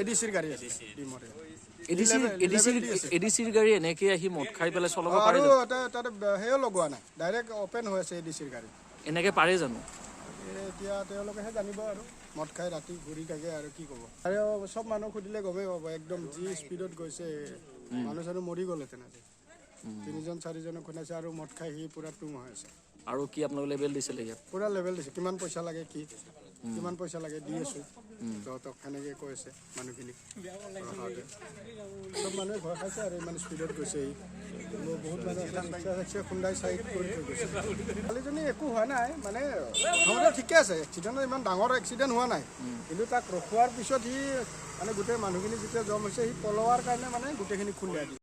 এডিসিৰ গাড়ী আছে টিমৰে এডিচিৰ গাড়ী এনেকে আহি মদ খাই পেলাই চলাব পাৰে আৰু জানো? তাতে সেও লগোৱা নাই ডাইৰেক্ট অপেন হৈ আছে এডিচিৰ গাড়ী এনেকে পাৰে জানো? এতিয়া তেওঁলোকেহে জানিব আৰু মদ খাই ৰাতি ঘূৰি থাকে আৰু কি ক'ব আৰু চব মানুহ সুধিলে গমেই পাব একদম যি স্পীডত গৈছে মানুহ চানুহ মৰি গ'লে তেনেকৈ 3জন 4জনক শুনাইছে আৰু মদ খাই সি পুৰা টুং হৈ আছে আৰু কি আপোনাক লেবেল দিছিলে ইয়াত? পুৰা লেভেল দিছে কিমান পইচা লাগে কি কিমান পইচা লাগে দি আছোঁ তহঁতক সেনেকৈ কৈছে মানুহখিনি চব মানুহে ভয় খাইছে আৰু ইমান স্পীডত গৈছে বহুত মানুহ ৰিক্সা খুন্দাই চাইড কৰি থৈ গৈছে ছোৱালীজনী একো হোৱা নাই মানে প্ৰথমতে ঠিকে আছে এক্সিডেণ্টত ইমান ডাঙৰ এক্সিডেণ্ট হোৱা নাই কিন্তু তাক ৰখোৱাৰ পিছত সি মানে গোটেই মানুহখিনি যেতিয়া জম হৈছে সি পলোৱাৰ কাৰণে মানে গোটেইখিনি খুন্দাই দিছে